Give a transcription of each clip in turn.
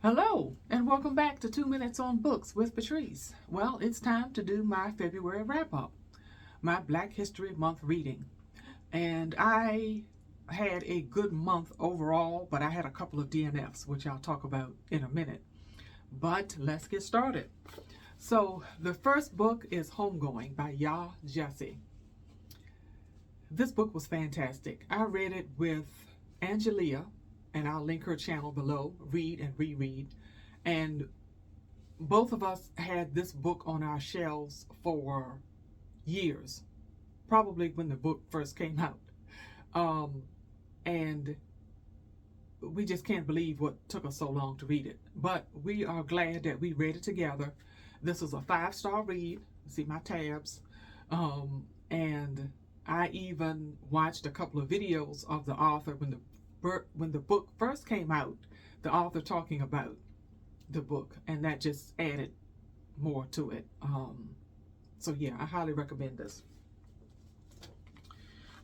Hello, and welcome back to 2 Minutes on Books with Patrice. Well, it's time to do my February wrap up, my Black History Month reading. And I had a good month overall, but I had a couple of DNFs, which I'll talk about in a minute. But let's get started. So, the first book is Homegoing by Yaa Gyasi. This book was fantastic. I read it with Angelia, and I'll link her channel below, Read and Reread. And both of us had this book on our shelves for years, probably when the book first came out. And we just can't believe what took us so long to read it. But we are glad that we read it together. This is a 5-star read. See my tabs. And I even watched a couple of videos of the author when the book first came out, the author talking about the book, and that just added more to it. So yeah, I highly recommend this.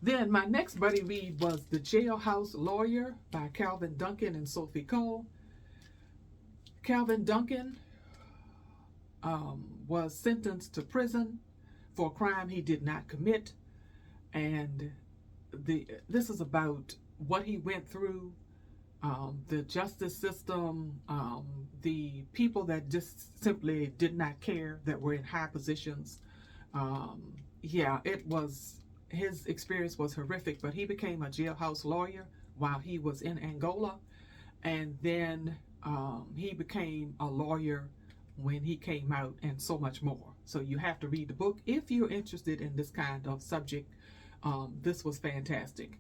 Then my next buddy read was The Jailhouse Lawyer by Calvin Duncan and Sophie Cole. Calvin Duncan was sentenced to prison for a crime he did not commit, and this is about what he went through, the justice system, the people that just simply did not care that were in high positions. His experience was horrific, but he became a jailhouse lawyer while he was in Angola, and then he became a lawyer when he came out, and so much more. So you have to read the book if you're interested in this kind of subject. This was fantastic.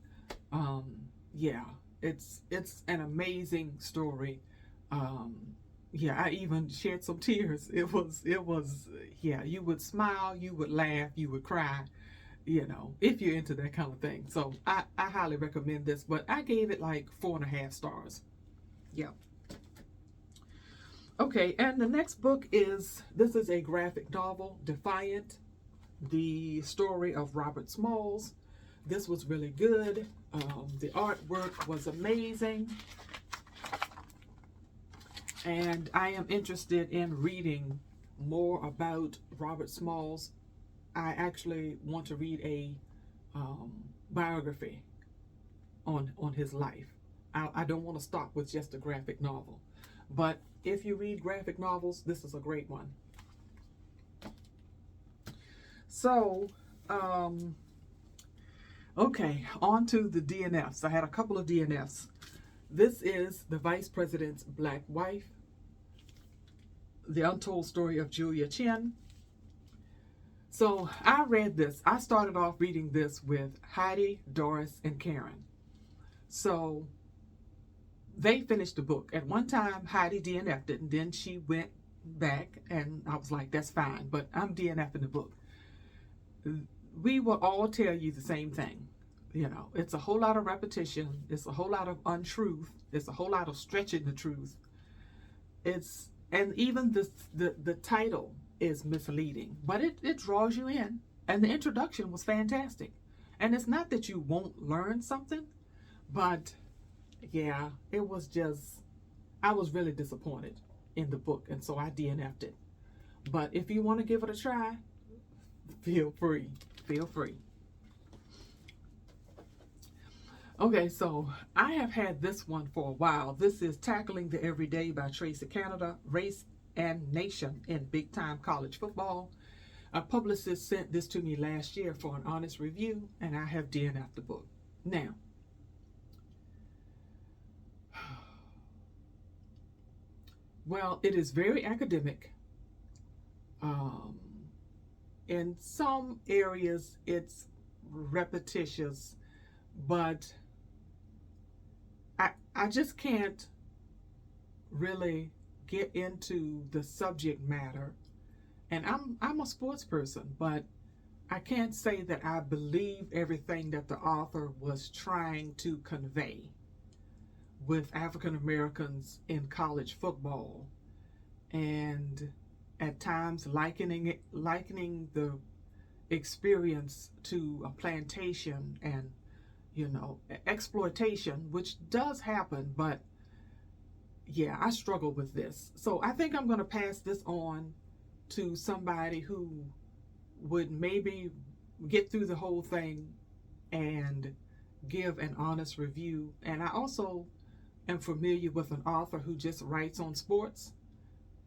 It's an amazing story. I even shed some tears. It was you would smile, you would laugh, you would cry, if you're into that kind of thing. So I highly recommend this, but I gave it like 4.5 stars. Yeah. Okay, and the next book is a graphic novel, Defiant, the story of Robert Smalls. This was really good. The artwork was amazing. And I am interested in reading more about Robert Smalls. I actually want to read a biography on his life. I don't want to stop with just a graphic novel. But if you read graphic novels, this is a great one. So, okay, on to the DNFs. I had a couple of DNFs. This is The Vice President's Black Wife, The Untold Story of Julia Chen. So I read this. I started off reading this with Heidi, Doris, and Karen. So they finished the book. At one time, Heidi DNF'd it, and then she went back, and I was like, that's fine, but I'm DNFing the book. We will all tell you the same thing. It's a whole lot of repetition. It's a whole lot of untruth. It's a whole lot of stretching the truth. And even the title is misleading, but it draws you in. And the introduction was fantastic. And it's not that you won't learn something, but yeah, it was just, I was really disappointed in the book, and so I DNF'd it. But if you want to give it a try, feel free. Feel free. Okay, so I have had this one for a while. This is Tackling the Everyday by Tracy Canada, Race and Nation in Big Time College Football. A publicist sent this to me last year for an honest review, and I have DNF'd the book. Now, well, it is very academic. In some areas, it's repetitious, but I just can't really get into the subject matter. And I'm a sports person, but I can't say that I believe everything that the author was trying to convey with African Americans in college football, and at times likening the experience to a plantation and exploitation, which does happen, but yeah, I struggle with this. So I think I'm going to pass this on to somebody who would maybe get through the whole thing and give an honest review. And I also am familiar with an author who just writes on sports,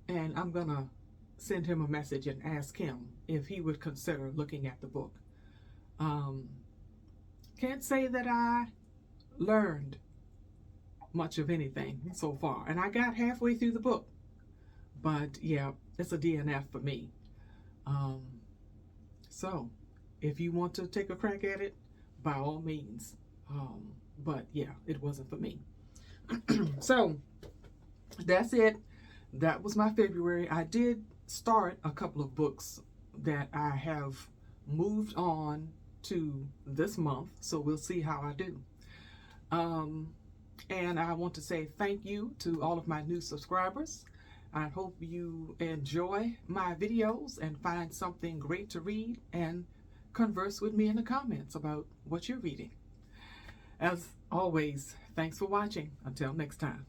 and I'm going to send him a message and ask him if he would consider looking at the book. Can't say that I learned much of anything so far, and I got halfway through the book, but yeah, it's a DNF for me. So if you want to take a crack at it, by all means. But yeah, it wasn't for me. So that's it. That was my February. I did start a couple of books that I have moved on to this month, so we'll see how I do. And I want to say thank you to all of my new subscribers. I hope you enjoy my videos and find something great to read and converse with me in the comments about what you're reading. As always, thanks for watching. Until next time.